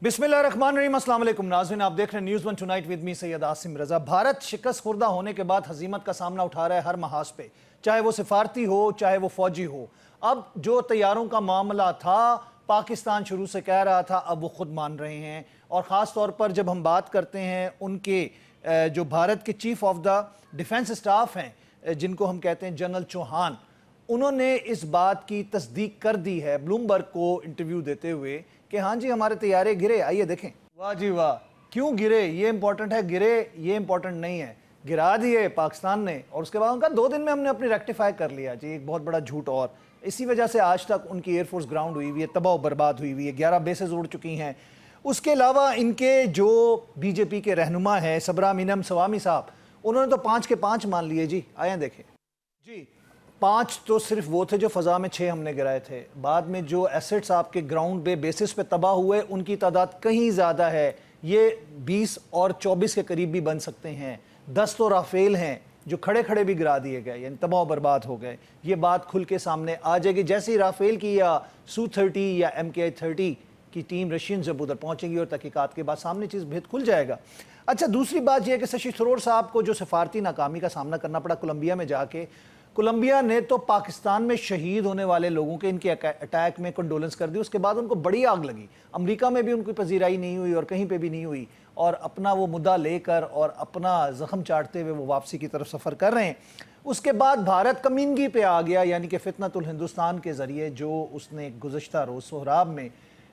बिस्मिल्लाहिर्रहमानिर्रहीम। अस्सलाम वालेकुम नाज़रीन, आप देख रहे हैं news one tonight with me Syed Asim Raza. Bharat शिकस्त खुर्दा होने के बाद हजीमत का सामना उठा रहा है हर महाज पे, चाहे वो सिफारती हो चाहे वो फौजी हो। अब जो तैयारों का मामला था, पाकिस्तान शुरू से कह रहा था, अब वो खुद मान रहे हैं। और ख़ास तौर पर जब हम बात करते हैं उनके जो भारत के chief of the defence staff हैं, जिनको हम कहते हैं जनरल चौहान, उन्होंने इस बात की तस्दीक कर दी है ब्लूमबर्ग को इंटरव्यू देते हुए कि हाँ जी हमारे तैयारे गिरे। आइए देखें। वाह जी वाह, क्यों गिरे ये इंपॉर्टेंट है, गिरे ये इंपॉर्टेंट नहीं है। गिरा दिए पाकिस्तान ने और उसके बाद उनका 2 दिन में हमने अपनी रेक्टिफाई कर लिया जी। एक बहुत बड़ा झूठ। और इसी वजह से आज तक उनकी एयरफोर्स ग्राउंड हुई हुई है, तबाह बर्बाद हुई हुई है, 11 बेसेस उड़ चुकी हैं। उसके अलावा इनके जो बीजेपी के रहनुमा हैं सबरा मीनम स्वामी साहब, उन्होंने तो 5 के 5 मान लिए जी। आए देखें जी। 5 तो सिर्फ वो थे जो फ़ज़ा में, 6 हमने गिराए थे। बाद में जो एसेट्स आपके ग्राउंड पे बेसिस पे तबाह हुए उनकी तादाद कहीं ज़्यादा है। ये 20 और 24 के करीब भी बन सकते हैं। 10 तो राफेल हैं जो खड़े खड़े भी गिरा दिए गए, यानी तबाह बर्बाद हो गए। ये बात खुल के सामने आ जाएगी जैसे ही राफेल की या Su-30 या MK-30 की टीम रशियन जब उधर पहुँचेगी और तहकीकात के बाद सामने चीज़ भेद खुल जाएगा। अच्छा, दूसरी बात यह है कि शशि थरूर साहब को जो सफारती नाकामी का सामना करना पड़ा कोलंबिया में जाके, कोलंबिया ने तो पाकिस्तान में शहीद होने वाले लोगों के इनके अटैक में कंडोलेंस कर दी। उसके बाद उनको बड़ी आग लगी। अमेरिका में भी उनकी पजीराई नहीं हुई और कहीं पे भी नहीं हुई, और अपना वो मुद्दा लेकर और अपना जख्म चाटते हुए वो वापसी की तरफ सफ़र कर रहे हैं। उसके बाद भारत कमीनगी पे आ गया, यानी कि फितनतुल हिंदुस्तान के ज़रिए जो उसने गुज़श्ता रोज़ सोहराब में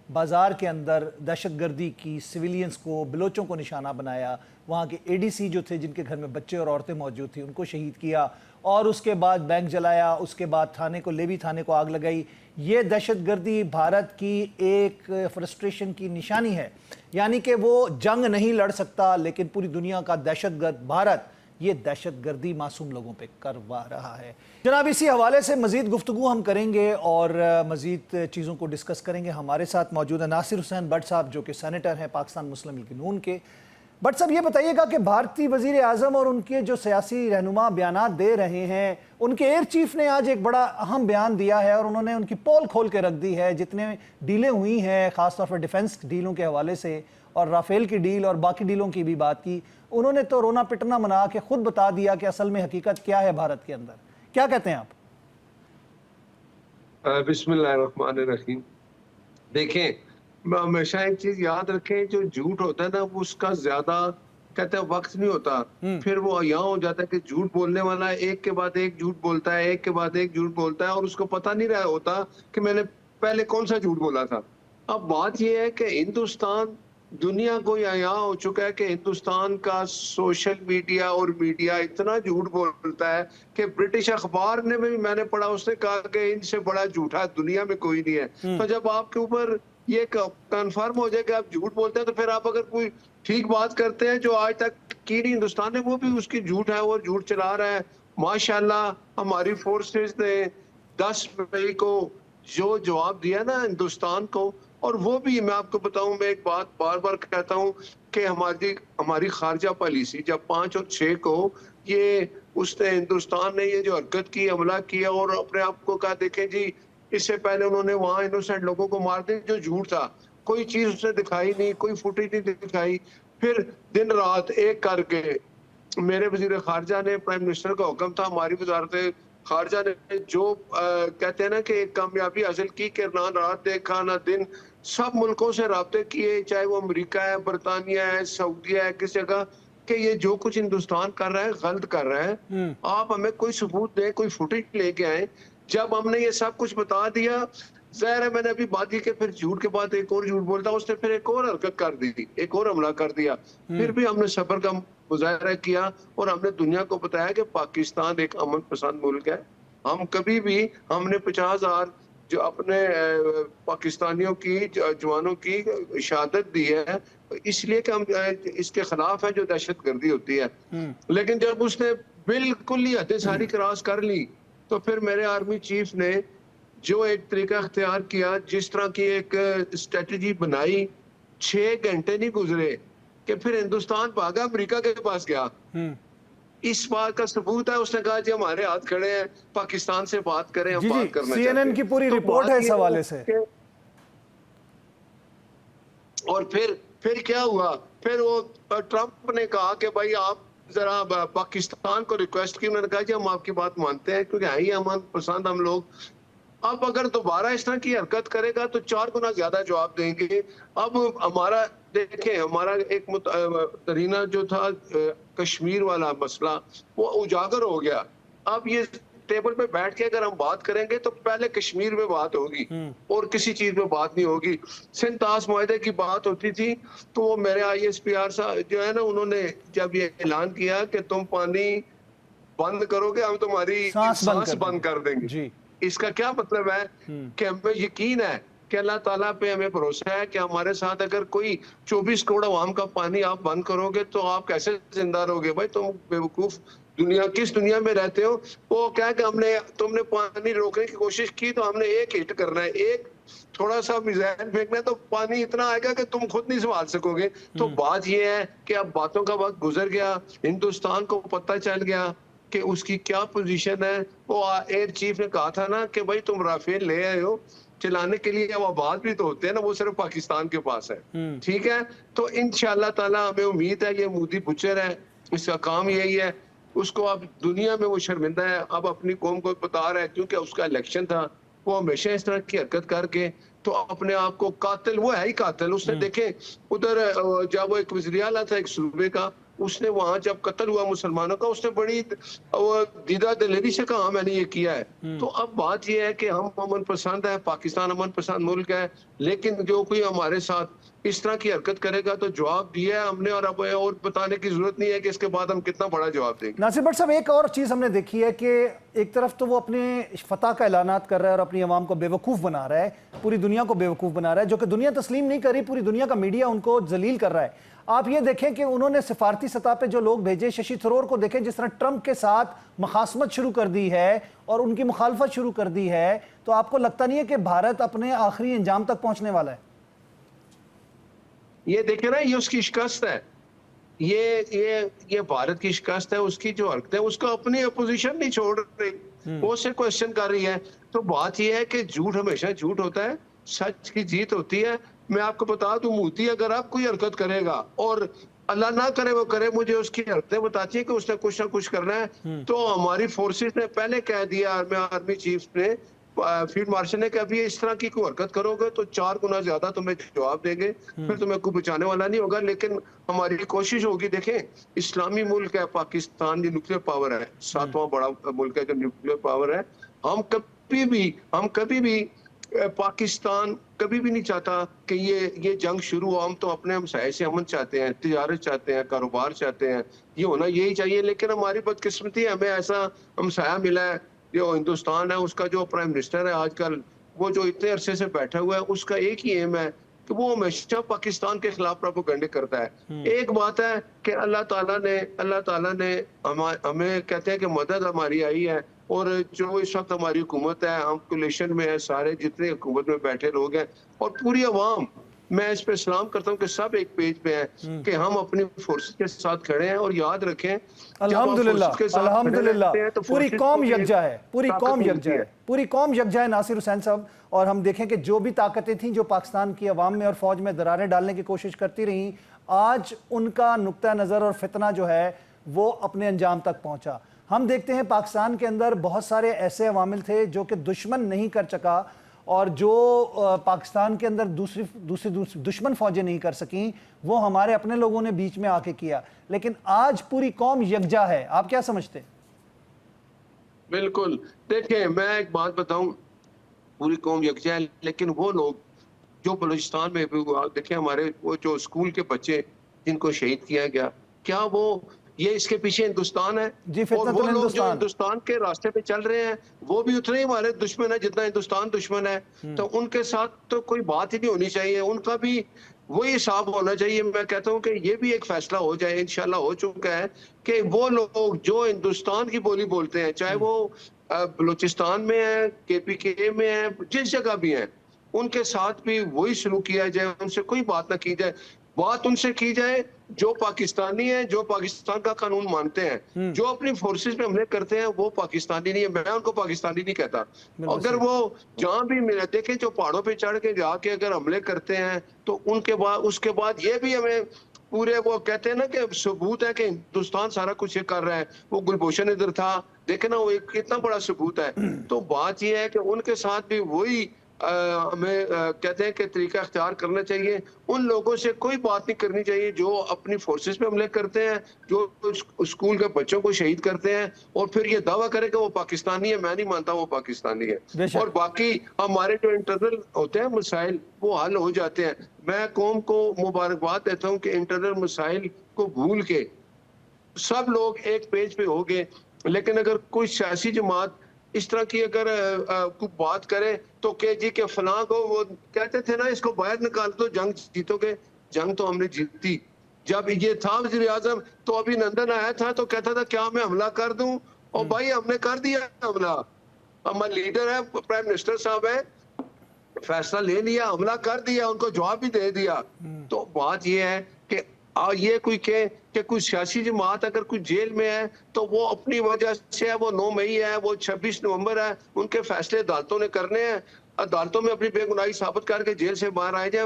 बाज़ार के अंदर दहशतगर्दी की, सिविलियंस को, बलोचों को निशाना बनाया। वहाँ के ADC जो थे जिनके घर में बच्चे और औरतें मौजूद थी उनको शहीद किया, और उसके बाद बैंक जलाया, उसके बाद थाने को, लेवी थाने को आग लगाई। ये दहशतगर्दी भारत की एक फ्रस्ट्रेशन की निशानी है, यानी कि वो जंग नहीं लड़ सकता लेकिन पूरी दुनिया का दहशतगर्द भारत ये दहशतगर्दी मासूम लोगों पे करवा रहा है। जनाब, इसी हवाले से मज़ीद गुफ्तगू हम करेंगे और मज़ीद चीज़ों को डिस्कस करेंगे। हमारे साथ मौजूद है नासिर हुसैन भट्ट साहब जो कि सेनेटर हैं पाकिस्तान मुस्लिम लीग नून के। भट्ट साहब, ये बताइएगा कि भारतीय वज़ीर आज़म और उनके जो सियासी रहनुमा बयानात दे रहे हैं, उनके एयर चीफ ने आज एक बड़ा अहम बयान दिया है और उन्होंने उनकी पोल खोल के रख दी है। जितने डीलें हुई हैं ख़ासतौर पर डिफेंस डीलों के हवाले से और राफेल की डील और बाकी डीलों की भी बात की, उन्होंने तो रोना पिटना मना के खुद बता दिया कि असल में हकीकत क्या है भारत के अंदर। क्या कहते हैं आप? बिस्मिल्लाहिर्रहमानिर्रहीम। देखें, हमेशा एक चीज याद रखें, जो झूठ होता है ना वो उसका ज्यादा कहते हैं वक्त नहीं होता। फिर वो यहाँ हो जाता है कि झूठ बोलने वाला एक के बाद एक झूठ बोलता है, एक के बाद एक झूठ बोलता है और उसको पता नहीं रहा होता कि मैंने पहले कौन सा झूठ बोला था। अब बात यह है कि हिंदुस्तान दुनिया को यहाँ हो चुका है कि हिंदुस्तान का सोशल मीडिया और मीडिया इतना झूठ बोलता है कि ब्रिटिश अखबार ने भी, मैंने पढ़ा, उसने कहा कि इनसे बड़ा झूठा दुनिया में कोई नहीं है। तो जब आपके ऊपर ये कंफर्म हो जाए कि आप झूठ बोलते हैं, तो फिर आप अगर कोई ठीक बात करते हैं जो आज तक की नहीं हिंदुस्तान ने, वो भी उसकी झूठ है, वो झूठ चला रहा है। माशाल्लाह हमारी फोर्सेस ने 10 मई को जो जवाब दिया ना हिंदुस्तान को, और वो भी मैं आपको बताऊं, मैं एक बात बार बार कहता हूं कि हमारी खारजा पॉलिसी जब 5 और 6 को ये उसने हिंदुस्तान ने ये जो हरकत की, हमला किया और अपने आप को कहा देखें जी, इससे पहले उन्होंने वहां इनोसेंट लोगों को मार दिया, जो झूठ था। कोई चीज उसने दिखाई नहीं, कोई फुटेज नहीं दिखाई। फिर दिन रात एक करके मेरे वजीर खारजा ने, प्राइम मिनिस्टर का हुक्म था, हमारी वजारत खारजा ने जो कहते हैं ना कि एक कामयाबी हासिल की कि ना रात देखा ना दिन, सब मुल्कों से राब्ते किए, चाहे वो अमेरिका है, बरतानिया है, सऊदीया है, किस जगह, कि ये जो कुछ हिंदुस्तान कर रहा है गलत कर रहा है। आप हमें कोई सबूत दें, कोई फुटेज लेके आए। जब हमने ये सब कुछ बता दिया, ज़ाहिर है मैंने अभी बात की कि फिर झूठ के बाद एक और झूठ बोलता, उसने फिर एक और हरकत कर दी, एक और हमला कर दिया। फिर भी हमने सब्र का मुजाहरा किया और हमने दुनिया को बताया कि पाकिस्तान एक अमन पसंद मुल्क है। हम कभी भी, हमने 50,000 जो अपने पाकिस्तानियों की जवानों की शहादत दी है, इसलिए कि हम इसके खिलाफ है जो दहशतगर्दी होती है। लेकिन जब उसने बिल्कुल ही हदें सारी क्रॉस कर ली, तो फिर मेरे आर्मी चीफ ने जो एक तरीका अख्तियार किया, जिस तरह की एक स्ट्रेटजी बनाई, 6 घंटे नहीं गुजरे कि फिर हिंदुस्तान भागा, अमेरिका के पास गया। इस बात का सबूत है, उसने कहा जी हमारे हाथ खड़े हैं, पाकिस्तान से बात करें, हम बात करना चाहते हैं। CNN की पूरी रिपोर्ट है इस हवाले से। और फिर क्या हुआ, फिर वो ट्रंप ने कहा कि भाई आप जरा पाकिस्तान को रिक्वेस्ट की। उन्होंने कहा जी हम आपकी बात मानते हैं क्योंकि है ही अमन पसंद हम लोग। अब अगर दोबारा इस तरह की हरकत करेगा तो 4 गुना ज्यादा जवाब देंगे। अब हमारा देखें, हमारा एक तरीना जो था कश्मीर वाला मसला वो उजागर हो गया। अब ये टेबल पे बैठ के अगर हम बात करेंगे तो पहले कश्मीर में बात होगी और किसी चीज में बात नहीं होगी। सिंतास मुआहदे की बात होती थी तो वो मेरे ISPR साहब जो है ना, उन्होंने जब ये ऐलान किया कि तुम पानी बंद करोगे हम तुम्हारी सांस बंद कर देंगे। जी। इसका क्या मतलब है कि हमें यकीन है कि अल्लाह ताला पे हमें भरोसा है कि हमारे साथ अगर कोई 24 करोड़ आवाम का पानी आप बंद करोगे तो आप कैसे जिंदा रहोगे? भाई तुम बेवकूफ दुनिया, किस दुनिया में रहते हो? वो क्या कि तुमने पानी रोकने की कोशिश की तो हमने एक हिट करना है, एक थोड़ा सा मिसाइल फेंकना है तो पानी इतना आएगा कि तुम खुद नहीं संभाल सकोगे। तो बात ये है कि अब बातों का वक्त गुजर गया, हिंदुस्तान को पता चल गया कि उसकी क्या पोजीशन है। वो एयर चीफ ने कहा था ना कि भाई तुम राफेल ले आए हो चलाने के लिए, अब आबाद भी तो होते हैं ना, वो सिर्फ पाकिस्तान के पास है। ठीक है, तो इंशाअल्लाह ताला हमें उम्मीद है, ये मोदी बुचर है, इसका काम यही है। उसको अब दुनिया में वो शर्मिंदा है, अब अपनी कौम को बता रहा है क्योंकि उसका इलेक्शन था। वो हमेशा इस तरह की हरकत करके तो अपने आप को कातिल, वो है ही कातिल। उसने देखे उधर जब वो एक वज़ीर आला था एक सूबे का, उसने वहां जब कत्ल हुआ मुसलमानों का, उसने बड़ी दीदा दिलेरी से कहा मैंने ये किया है। तो अब बात ये है कि हम अमन पसंद है, पाकिस्तान अमन पसंद मुल्क है, लेकिन जो कोई हमारे साथ इस तरह की हरकत करेगा तो जवाब दिया है हमने, और अब और बताने की जरूरत नहीं है कि इसके बाद हम कितना बड़ा जवाब देंगे। नासिर भट्ट साहब, एक और चीज हमने देखी है कि एक तरफ तो वो अपने फतह का ऐलानात कर रहा है और अपनी आवाम को बेवकूफ बना रहा है, पूरी दुनिया को बेवकूफ बना रहा है, जो कि दुनिया तस्लीम नहीं कर रही, पूरी दुनिया का मीडिया उनको जलील कर रहा है। आप ये देखें कि उन्होंने सिफारती सतह पे जो लोग भेजे, शशि थरूर को देखें जिस तरह ट्रंप के साथ मुखासमत शुरू कर दी है और उनकी मुखालफत शुरू कर दी है, तो आपको लगता नहीं है कि भारत अपने आखिरी अंजाम तक पहुंचने वाला है? ये देखे ना, ये उसकी शिकस्त है, ये भारत की शिकस्त है। उसकी जो हरकत है उसको अपनी अपोजिशन नहीं छोड़ रही, वो से क्वेश्चन कर रही है। तो बात ये है कि झूठ हमेशा झूठ होता है, सच की जीत होती है। मैं आपको बता दूं, मोदी अगर आप कोई हरकत करेगा और अल्लाह ना करे वो करे, मुझे उसकी हरकतें बताती है कि उसने कुछ ना कुछ करना है। तो हमारी फोर्सेस ने पहले कह दिया, आर्मी चीफ ने, फील्ड मार्शल ने, कि अभी इस तरह की कोई हरकत करोगे तो 4 गुना ज्यादा तुम्हें जवाब देंगे, फिर तुम्हें कोई बचाने वाला नहीं होगा। लेकिन हमारी कोशिश होगी, देखें इस्लामी मुल्क है पाकिस्तान, ये न्यूक्लियर पावर है, 7वां बड़ा मुल्क है जो न्यूक्लियर पावर है। हम कभी भी पाकिस्तान कभी भी नहीं चाहता कि ये जंग शुरू हो। हम तो अपने हमसाये से अमन चाहते हैं, तिजारत चाहते हैं, कारोबार चाहते हैं, ये होना यही चाहिए। लेकिन हमारी बदकिस्मती है, हमें ऐसा हमसाया मिला है जो हिंदुस्तान है। उसका जो प्राइम मिनिस्टर है आजकल, वो जो इतने अरसे से बैठा हुआ है, उसका एक ही एम है कि वो हमेशा पाकिस्तान के खिलाफ प्रोपेगेंडा करता है। एक बात है कि अल्लाह ताला ने हमें कहते हैं कि मदद हमारी आई है, और जो इस वक्त हमारी हुकूमत है, हम कोलिशन में है, सारे जितने हुकूमत में बैठे लोग हैं और पूरी अवाम, मैं इस पे सलाम करता हूँ कि सब एक पेज पे हैं कि हम अपनी फोर्सेस के साथ खड़े हैं। और याद रखें, अल्हम्दुलिल्लाह, अल्हम्दुलिल्लाह, पूरी कौम यकजा है, पूरी कौम यकजा है, पूरी कौम यकजा है नासिर हुसैन साहब। और हम देखें कि जो भी ताकतें थीं जो पाकिस्तान की अवाम में और फौज में दरारें डालने की कोशिश करती रहीं, आज उनका नुक्ता नज़र और फितना जो है वो अपने अंजाम तक पहुंचा। हम देखते हैं पाकिस्तान के अंदर बहुत सारे ऐसे अवामिल थे जो कि दुश्मन नहीं कर सका, और जो पाकिस्तान के अंदर दूसरी दुश्मन फौजें नहीं कर सकी, वो हमारे अपने लोगों ने बीच में आके किया। लेकिन आज पूरी कौम यकजा है, आप क्या समझते? बिल्कुल, देखिए मैं एक बात बताऊं, पूरी कौम यकजा है, लेकिन वो लोग जो बलूचिस्तान में भी हुआ, देखिए हमारे वो जो स्कूल के बच्चे जिनको शहीद किया गया, क्या वो ये इसके पीछे हिंदुस्तान है? और वो लोग जो हिंदुस्तान के रास्ते पे चल रहे हैं वो भी उतने ही हमारे दुश्मन है जितना हिंदुस्तान दुश्मन है। तो उनके साथ तो कोई बात ही नहीं होनी चाहिए, उनका भी वही हिसाब होना चाहिए। मैं कहता हूँ कि ये भी एक फैसला हो जाए, इंशाल्लाह हो चुका है, कि वो लोग जो हिंदुस्तान की बोली बोलते हैं, चाहे वो बलूचिस्तान में है, KPK में है, जिस जगह भी है, उनके साथ भी वही सलूक किया जाए, उनसे कोई बात ना की जाए। बात उनसे की जाए जो पाकिस्तानी है, जो पाकिस्तान का कानून मानते हैं। जो अपनी फोर्सेस पे हमले करते हैं वो पाकिस्तानी नहीं है, मैं उनको पाकिस्तानी नहीं कहता। बिल्कुल अगर सही। वो जहां भी मिले, देखें जो पहाड़ों पे चढ़ के जाके अगर हमले करते हैं तो उनके बाद उसके बाद ये भी हमें पूरे वो कहते हैं ना कि सबूत है कि हिंदुस्तान सारा कुछ ये कर रहा है। वो गुलभूषण इधर था, देखे ना, वो एक कितना बड़ा सबूत है। तो बात ये है कि उनके साथ भी वही हमें कहते हैं कि तरीका अख्तियार करना चाहिए। उन लोगों से कोई बात नहीं करनी चाहिए जो अपनी फोर्सेस पे हमले करते हैं, जो स्कूल के बच्चों को शहीद करते हैं और फिर ये दावा करे कि वो पाकिस्तानी है। मैं नहीं मानता वो पाकिस्तानी है। बेशक। और बाकी हमारे जो इंटरनल होते हैं मसाइल वो हल हो जाते हैं। मैं कौम को मुबारकबाद देता हूँ कि इंटरनल मसाइल को भूल के सब लोग एक पेज पे हो गए। लेकिन अगर कोई सियासी जमात इस तरह की अगर कोई बात करे तो के जी के फलां को वो कहते थे ना, इसको बाहर निकाल दो, जंग जीतोगे। जंग तो हमने जीती। जब ये था वजीर आजम तो अभिनंदन आया था तो कहता था क्या मैं हमला कर दूं, और भाई हमने कर दिया हमला। हमारे लीडर है, प्राइम मिनिस्टर साहब है, फैसला ले लिया, हमला कर दिया, उनको जवाब भी दे दिया। तो बात ये है कि ये कोई कहे कि कोई सियासी जमात अगर कोई जेल में है तो वो अपनी वजह से है, वो 9 मई है, वो 26 नवंबर है, उनके फैसले अदालतों ने करने हैं। अदालतों में अपनी बेगुनाही साबित करके जेल से बाहर आए जाए।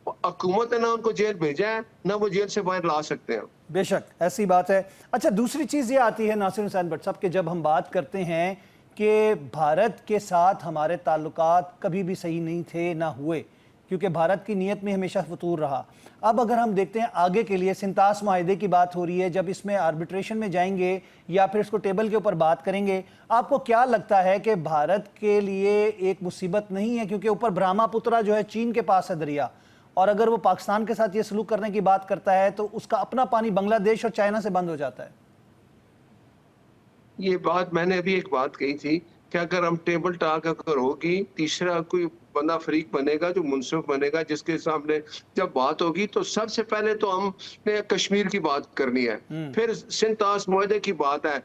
हुकूमत ने ना उनको जेल भेजा है, ना वो जेल से बाहर ला सकते हैं। बेशक ऐसी बात है। अच्छा, दूसरी चीज़ ये आती है नासिर हुसैन भट्ट साहब कि जब हम बात करते हैं कि भारत के साथ हमारे ताल्लुकात कभी भी सही नहीं थे, ना हुए, क्योंकि भारत की नीयत में हमेशा फतूर रहा। अब अगर हम देखते हैं आगे के लिए सिंतास माहिदे की बात हो रही है, जब इसमें आर्बिट्रेशन में जाएंगे या फिर इसको टेबल के ऊपर बात करेंगे, आपको क्या लगता है कि भारत के लिए एक मुसीबत नहीं है? क्योंकि ऊपर ब्रह्मपुत्र जो है चीन के पास है दरिया, और अगर वो पाकिस्तान के साथ ये सलूक करने की बात करता है तो उसका अपना पानी बांग्लादेश और चाइना से बंद हो जाता है। ये बात मैंने अभी एक बात कही थी कि अगर हम टेबल टॉक अगर होगी, तीसरा कोई बंदा फरीक बनेगा जो मुनसिफ बनेगा, जिसके सामने जब बात होगी तो सबसे पहले तो हमने कश्मीर की बात करनी है, फिर सिंतास मुआहदे की बात है।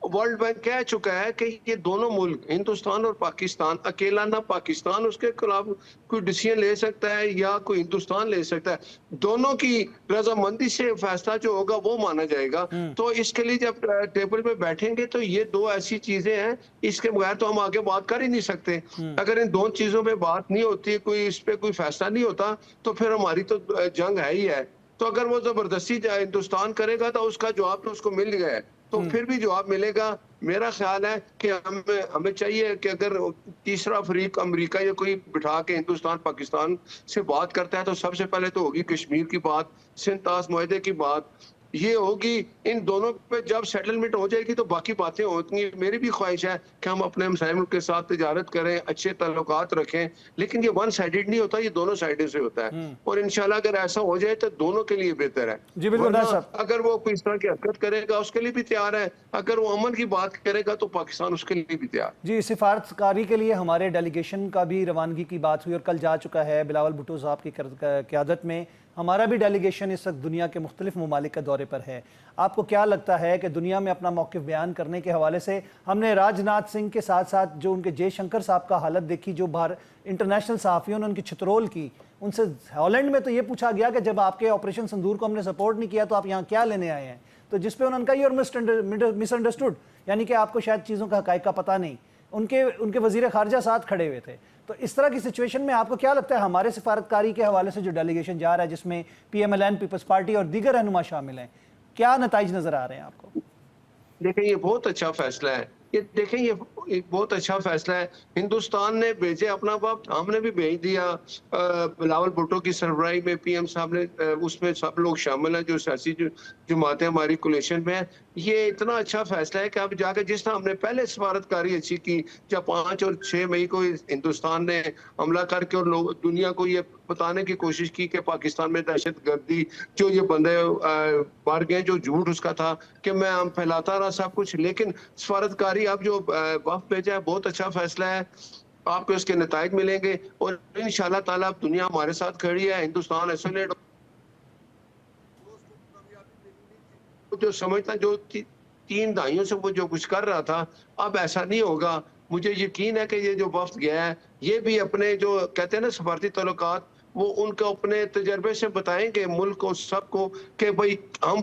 वर्ल्ड बैंक कह चुका है कि ये दोनों मुल्क हिंदुस्तान और पाकिस्तान, अकेला ना पाकिस्तान उसके खिलाफ कोई डिसीजन ले सकता है या कोई हिंदुस्तान ले सकता है, दोनों की रजामंदी से फैसला जो होगा वो माना जाएगा। तो इसके लिए जब टेबल पे बैठेंगे तो ये दो ऐसी चीजें हैं, इसके बगैर तो हम आगे बात कर ही नहीं सकते। अगर इन दोनों चीजों पे बात नहीं होती, कोई इस पे कोई फैसला नहीं होता, तो फिर हमारी तो जंग है ही है। तो अगर वो जबरदस्ती हिंदुस्तान करेगा तो उसका जवाब तो उसको मिल गया है, तो फिर भी जवाब मिलेगा। मेरा ख्याल है कि हमें चाहिए कि अगर तीसरा फरीक अमेरिका या कोई बिठा के हिंदुस्तान पाकिस्तान से बात करता है तो सबसे पहले तो होगी कश्मीर की बात, सिंतास मुआहदे की बात, ये होगी। इन दोनों पे जब सेटलमेंट हो जाएगी तो बाकी बातें होती हैं। मेरी भी ख्वाहिश है कि हम अपने हमसाए मुल्क के साथ तिजारत करें, अच्छे ताल्लुकात रखें, लेकिन ये वन साइडेड नहीं होता, ये दोनों साइडों से होता है। और इंशाल्लाह अगर ऐसा हो जाए तो दोनों के लिए बेहतर है। जी बिल्कुल वरना साहब। अगर वो कोई इस तरह की हरकत करेगा उसके लिए भी तैयार है, अगर वो अमन की बात करेगा तो पाकिस्तान उसके लिए भी तैयार। जी, सिफारतकारी के लिए हमारे डेलीगेशन का भी रवानगी की बात हुई और कल जा चुका है बिलावल भुट्टो साहब की क़यादत में। हमारा भी डेलीगेशन इस वक्त दुनिया के मुख्तलिफ ममालिक के दौरे पर है। आपको क्या लगता है कि दुनिया में अपना मौक़िफ़ बयान करने के हवाले से हमने राजनाथ सिंह के साथ साथ जो उनके जयशंकर साहब का हालत देखी, जो बाहर इंटरनेशनल सहाफ़ियों ने उनकी छितरोल की, उनसे हॉलैंड में तो ये पूछा गया कि जब आपके ऑपरेशन संदूर को हमने सपोर्ट नहीं किया तो आप यहाँ क्या लेने आए हैं, तो जिस पे उन्होंने कहा यूर मिसअंडरस्टूड, यानी कि आपको शायद चीज़ों का हक़ाइक़ का पता नहीं। उनके वज़ीर ख़ारजा साथ खड़े हुए थे। तो इस तरह की सिचुएशन में आपको क्या लगता है हमारे सिफारतकारी के हवाले से जो डेलीगेशन जा रहा है, जिसमें PMLN, पीपल्स पार्टी और दीगर रहनुमा शामिल हैं, क्या नताइज नज़र आ रहे हैं आपको? देखें ये बहुत अच्छा फैसला है, ये देखें ये एक बहुत अच्छा फैसला है। हिंदुस्तान ने भेजे अपना वक्त, हमने भी भेज दिया। बिलावल भुट्टो की सरबराही में PM साहब ने, उसमें सब लोग शामिल हैं जो सियासी जमातें हमारी कोलिशन में है। ये इतना अच्छा फैसला है कि अब जाकर जिस तरह हमने पहले सफारतकारी अच्छी की, जब 5 और 6 मई को हिंदुस्तान ने हमला करके और लोग दुनिया को ये बताने की कोशिश की कि पाकिस्तान में दहशतगर्दी, जो ये बंदे मार गए, जो झूठ उसका था कि मैं हम फैलाता रहा सब कुछ। लेकिन सफारतकारी अब जो वफ्द भेजा है बहुत अच्छा फैसला है, आपको इसके नताइज मिलेंगे और इंशाल्लाह ताला अब दुनिया हमारे साथ खड़ी है। हिंदुस्तान आइसोलेट जो समझता, जो 3 दहाइयों से वो जो कुछ कर रहा था, अब ऐसा नहीं होगा। मुझे यकीन है कि ये जो वफ्द गया है ये भी अपने जो कहते हैं ना सफारती ताल्लुकात वो उनके अपने तजर्बे से बताएंगे मुल्क को, सबको, कि भाई हम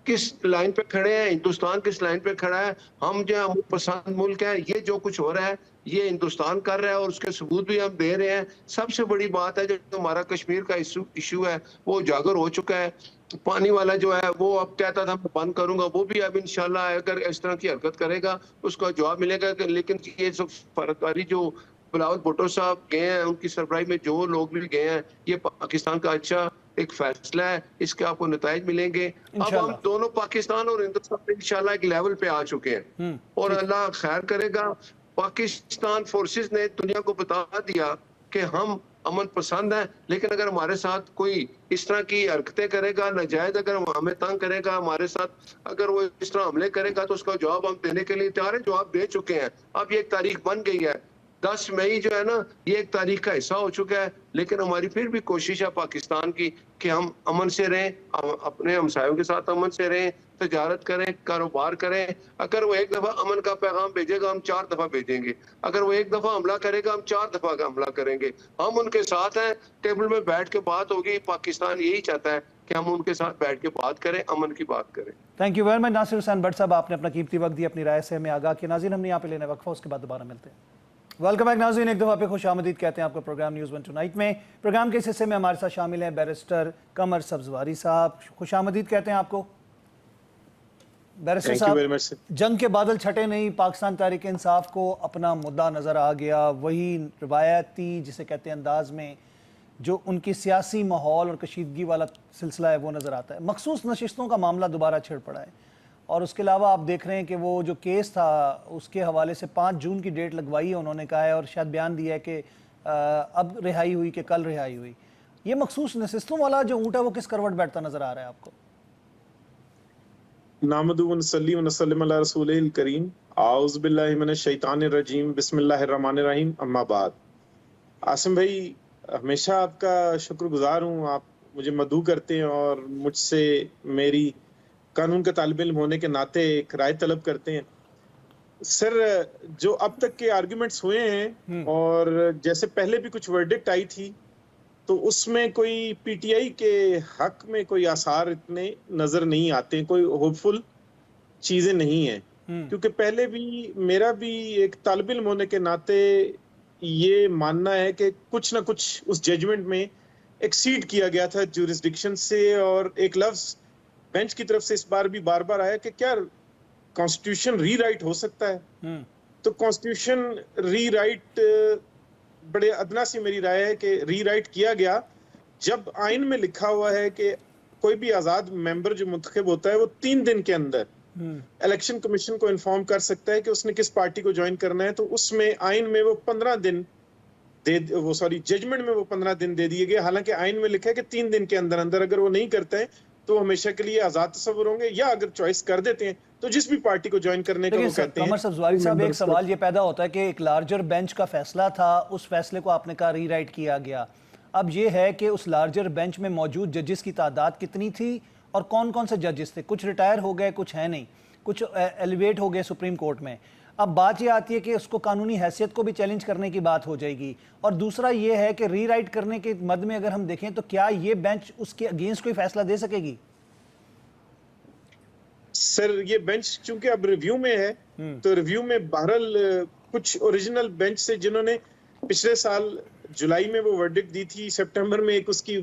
किस लाइन पे खड़े हैं, हिंदुस्तान किस लाइन पे खड़ा है, हम जो हम पसंद मुल्क है, ये जो कुछ हो रहा है ये हिंदुस्तान कर रहा है और उसके सबूत भी हम दे रहे हैं। सबसे बड़ी बात है जो हमारा कश्मीर का इशू है वो उजागर हो चुका है। पानी वाला जो है वो अब कहता था मैं बंद करूंगा, वो भी अब इंशाल्लाह अगर इस तरह की हरकत करेगा उसका जवाब मिलेगा। लेकिन ये सब फर्कारी जो बिलावल भुट्टो साहब गए हैं, उनकी सरबराही में जो लोग भी गए हैं, ये पाकिस्तान का अच्छा एक फैसला है, इसके आपको नताइज मिलेंगे। अब हम इंशाल्लाह। दोनों पाकिस्तान और हिंदुस्तान इंशाल्लाह एक लेवल पे आ चुके हैं और अल्लाह खैर करेगा। पाकिस्तान फोर्सेस ने दुनिया को बता दिया कि हम अमन पसंद है, लेकिन अगर हमारे साथ कोई इस तरह की हरकतें करेगा, नाजायज अगर हमें तंग करेगा, हमारे साथ अगर वो इस तरह हमले करेगा तो उसका जवाब हम देने के लिए तैयार है। जवाब दे चुके हैं। अब ये एक तारीख बन गई है, 10 मई जो है ना, ये एक तारीख का हिस्सा हो चुका है। लेकिन हमारी फिर भी कोशिश है पाकिस्तान की कि हम अमन से रहें, अपने हमसायों के साथ अमन से रहें, तजारत करें, कारोबार करें। अगर वो एक दफा अमन का पैगाम भेजेगा हम 4 दफा भेजेंगे, अगर वो एक दफा हमला करेगा हम 4 दफा का हमला करेंगे। हम उनके साथ हैं, टेबल में बैठ के बात होगी। पाकिस्तान यही चाहता है कि हम उनके साथ बैठ के बात करें, अमन की बात करें। Thank you very much Nasir Hussain Bhatt साहब, आपने अपना कीमती वक्त दिया, अपनी राय से हमें आगाह किया। नाज़रीन, हमने यहाँ पे लेना वक्फा, उसके बाद दोबारा मिलते हैं। वेलकम बैक नाज़रीन, एक दफ़ा पे खुश आमदीद कहते हैं आपका प्रोग्राम न्यूज़ वन टुनाइट में। प्रोग्राम के इस हिस्से में हमारे साथ शामिल हैं बैरिस्टर कमर सब्जवारी साहब। खुश आमदीद कहते हैं आपको बैरिस्टर साहब। जंग के बादल छटे नहीं, पाकिस्तान तहरीक इंसाफ को अपना मुद्दा नज़र आ गया। वही रिवायती जिसे कहते हैं अंदाज में जो उनकी सियासी माहौल और कशीदगी वाला सिलसिला है वो नज़र आता है। मखसूस नशिस्तों का मामला दोबारा छिड़ पड़ा है और उसके अलावा आप देख रहे हैं कि वो जो केस था उसके हवाले से 5 जून की डेट लगवाई है उन्होंने, कहा है और शायद बयान दिया है कि अब रिहाई हुई कि कल रिहाई हुई। ये मखसूस नशिस्तों वाला जो ऊँट है वो किस करवट बैठता नज़र आ रहा है आपको? नामदू व नसल्ली व नसल्लिम अला रसूलिल करीम, आऊज़ु बिल्लाहि मिनश शैतानिर रजीम, बिस्मिल्लाहिर रहमानिर रहीम, अम्मा बाद। आसिम भाई, हमेशा आपका शुक्रगुजार हूँ। आप मुझे मदऊ करते हैं और मुझसे मेरी कानून का तालिब इल्म होने के नाते एक राय तलब करते हैं। सर, जो अब तक के आर्गुमेंट्स हुए हैं और जैसे पहले भी कुछ वर्डिक्ट आई थी, तो उसमें कोई पीटीआई के हक में कोई आसार इतने नजर नहीं आते, कोई होपफुल चीजें नहीं है। क्योंकि पहले भी मेरा भी एक तालिब इल्म होने के नाते ये मानना है कि कुछ ना कुछ उस जजमेंट में एक्सीड किया गया था ज्यूरिसडिक्शन से, और एक लफ्ज बेंच की तरफ से इस बार भी बार बार आया कि क्या कॉन्स्टिट्यूशन रीराइट हो सकता है। तो कॉन्स्टिट्यूशन रीराइट, बड़े अदना सी मेरी राय है कि रीराइट किया गया जब आइन में लिखा हुआ है कि कोई भी आजाद मेंबर जो मुंतखब होता है वो 3 दिन के अंदर इलेक्शन कमीशन को इन्फॉर्म कर सकता है कि उसने किस पार्टी को ज्वाइन करना है। तो उसमें आइन में वो 15 दिन जजमेंट में वो 15 दिन दे दिए गए। हालांकि आइन में लिखा है कि 3 दिन के अंदर अंदर अगर वो नहीं करते हैं तो हमेशा के लिए आजाद तस्वुर होंगे, या अगर चॉइस कर देते हैं तो जिस भी पार्टी को ज्वाइन करने का वो कहते हैं। कमर सब्जवारी साहब, एक सवाल ये पैदा होता है कि एक लार्जर बेंच का फैसला था, उस फैसले को आपने कहा रीराइट किया गया। अब ये है कि उस लार्जर बेंच में मौजूद जजेस की तादाद कितनी थी और कौन कौन से जजेस थे? कुछ रिटायर हो गए, कुछ है नहीं, कुछ एलिवेट हो गए सुप्रीम कोर्ट में। अब बात ये आती है कि उसको कानूनी हैसियत को भी चैलेंज करने की बात हो जाएगी। और दूसरा ये है कि रीराइट करने के मद में अगर हम देखें तो क्या ये बेंच उसके अगेंस्ट कोई फैसला दे सकेगी? सर, ये बेंच चूंकि अब रिव्यू में है, तो रिव्यू में बहरहाल कुछ ओरिजिनल बेंच से जिन्होंने पिछले साल जुलाई में वो वर्डिक्ट दी थी, सितंबर में एक उसकी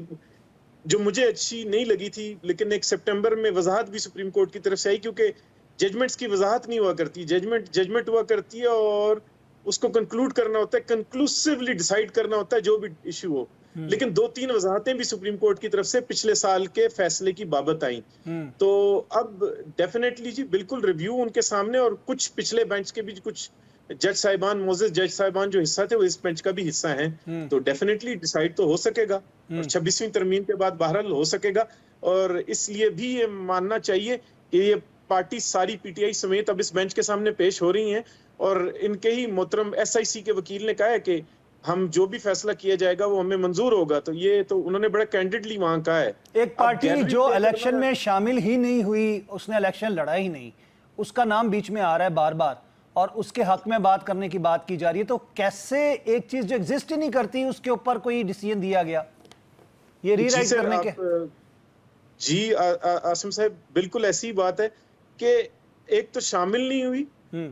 जो मुझे अच्छी नहीं लगी थी, लेकिन एक सितंबर में वजाहत भी सुप्रीम कोर्ट की तरफ से आई, क्योंकि जजमेंट्स की वजाहत नहीं हुआ करती, जजमेंट हुआ करती है और उसको कंक्लूड करना होता है, कंक्लूसिवली डिसाइड करना होता है जो भी इशू हो। लेकिन 2-3 वजाहतें भी सुप्रीम कोर्ट की तरफ से पिछले साल के फैसले की बाबत आई। तो अब डेफिनेटली जी बिल्कुल रिव्यू उनके सामने, और कुछ पिछले बेंच के भी कुछ जज साहिबान, मोजेस जज साहिबान जो हिस्सा थे वो इस बेंच का भी हिस्सा हैं। तो डेफिनेटली डिसाइड तो हो सकेगा और 26वीं तरमीम के बाद बहरहाल हो सकेगा। और इसलिए भी ये मानना चाहिए कि ये पार्टी सारी पीटीआई समेत अब इस बेंच के सामने पेश हो रही हैं, और इनके ही मोहतरम एसआईसी के वकील ने कहा है कि हम जो भी फैसला किया जाएगा वो हमें मंजूर होगा। तो ये तो उन्होंने बड़ा कैंडिडली वहां कहा है। एक पार्टी जो इलेक्शन में शामिल ही नहीं हुई, उसने इलेक्शन लड़ा ही नहीं, उसका नाम बीच में आ रहा है बार बार और उसके हक में बात करने की बात की जा रही है। तो कैसे एक चीज जो एग्जिस्ट ही नहीं करती उसके ऊपर कोई डिसीजन दिया गया? ये रीराइट सर, करने के? जी आसिम साहब, बिल्कुल ऐसी बात है कि एक तो शामिल नहीं हुई,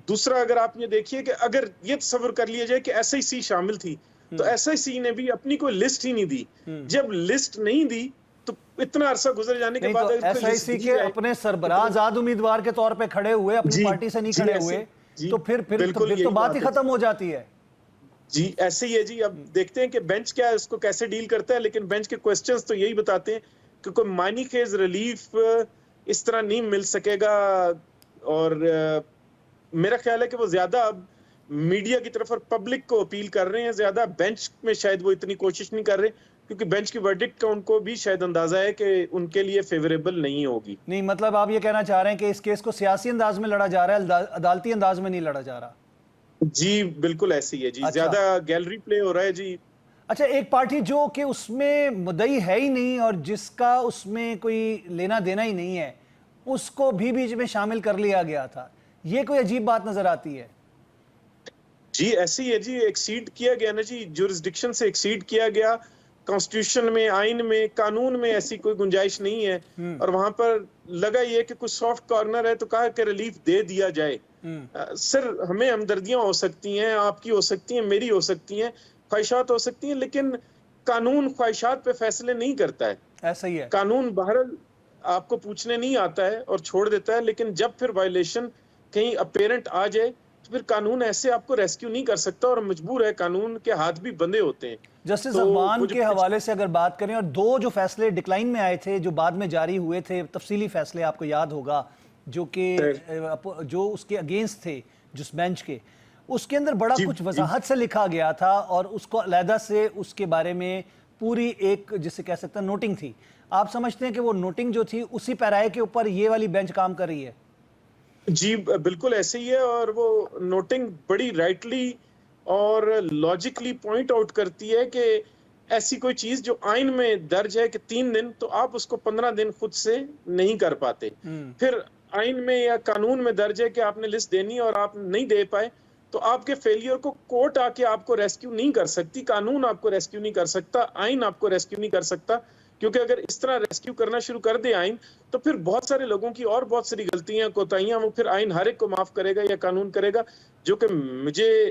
दूसरा अगर आप ये देखिए कि अगर ये तस्वर कर लिया जाए कि एसआईसी शामिल थी, तो एसआईसी ने भी अपनी कोई लिस्ट ही नहीं दी। जब लिस्ट नहीं दी तो इतना अरसा गुजर जाने के नहीं, बाद तो अगर कोई लिस्ट एसआईसी दी के जाए, अपने सरबराह आजाद उम्मीदवार के तौर पे खड़े हुए, अपनी पार्टी से नहीं खड़े हुए, तो फिर बिल्कुल तो बात ही खत्म हो जाती है। जी ऐसे ही है जी। अब देखते हैं कि बेंच क्या है, उसको कैसे डील करता है, लेकिन बेंच के क्वेश्चंस तो यही बताते हैं कि कोई मानी खेज रिलीफ इस तरह नहीं मिल सकेगा। और मेरा ख्याल है कि वो ज्यादा अब मीडिया की तरफ और पब्लिक को अपील कर रहे हैं, ज्यादा बेंच में शायद वो इतनी कोशिश नहीं कर रहे, क्योंकि बेंच की वर्डिक्ट का उनको भी शायद अंदाजा है कि उनके लिए फेवरेबल नहीं होगी। नहीं, मतलब आप ये कहना चाह रहे हैं कि इस केस को सियासी अंदाज में लड़ा जा रहा है, अदालती अंदाज में नहीं लड़ा जा रहा? जी बिल्कुल ऐसी है जी। अच्छा। ज्यादा गैलरी प्ले हो रहा है जी। अच्छा, एक पार्टी जो कि उसमें मुद्दई है ही नहीं और जिसका उसमें कोई लेना देना ही नहीं है, उसको भी बीच में शामिल कर लिया गया था, ये कोई अजीब बात नजर आती है? जी ऐसी है जी, एक्सीड किया गया ना जी, जुरिस्डिक्शन से एक्सीड किया गया। कॉन्स्टिट्यूशन में, आइन में, कानून में ऐसी कोई गुंजाइश नहीं है, और वहां पर लगा ये कि कुछ सॉफ्ट कॉर्नर है तो कहा कि रिलीफ दे दिया जाए। सर, हमें हमदर्दियां हो सकती हैं, आपकी हो सकती हैं, मेरी हो सकती हैं, ख्वाहिशात हो सकती हैं, लेकिन कानून ख्वाहिशात पे फैसले नहीं करता है। ऐसा ही है। कानून बहरहाल आपको पूछने नहीं आता है और छोड़ देता है, लेकिन जब फिर वायलेशन कहीं अपेरेंट आ जाए तो फिर कानून ऐसे आपको रेस्क्यू नहीं कर सकता, और मजबूर है, कानून के हाथ भी बंधे होते हैं। जस्टिस तो अफगान के हवाले से अगर बात करें, और दो जो फैसले डिक्लाइन में आए थे, जो बाद में जारी हुए थे, तफसीली फैसले आपको याद होगा, जो कि जो उसके अगेंस्ट थे जिस बेंच के, उसके अंदर बड़ा कुछ वजाहत से लिखा गया था और उसको अलहदा से उसके बारे में पूरी एक, जिसे कह सकते हैं, नोटिंग थी। आप समझते हैं कि वो नोटिंग जो थी उसी पैराए के ऊपर ये वाली बेंच काम कर रही है? जी बिल्कुल ऐसे ही है, और वो नोटिंग बड़ी राइटली और लॉजिकली पॉइंट आउट करती है कि ऐसी कोई चीज जो आइन में दर्ज है कि 3 दिन, तो आप उसको 15 दिन खुद से नहीं कर पाते। फिर आइन में या कानून में दर्ज है कि आपने लिस्ट देनी और आप नहीं दे पाए, तो आपके फेलियर को कोर्ट आके आपको रेस्क्यू नहीं कर सकती, कानून आपको रेस्क्यू नहीं कर सकता, आइन आपको रेस्क्यू नहीं कर सकता। क्योंकि अगर इस तरह रेस्क्यू करना शुरू कर दे आइन, तो फिर बहुत सारे लोगों की और बहुत सारी गलतियां, कोताहियां, वो फिर आइन हर एक को माफ करेगा या कानून करेगा, जो कि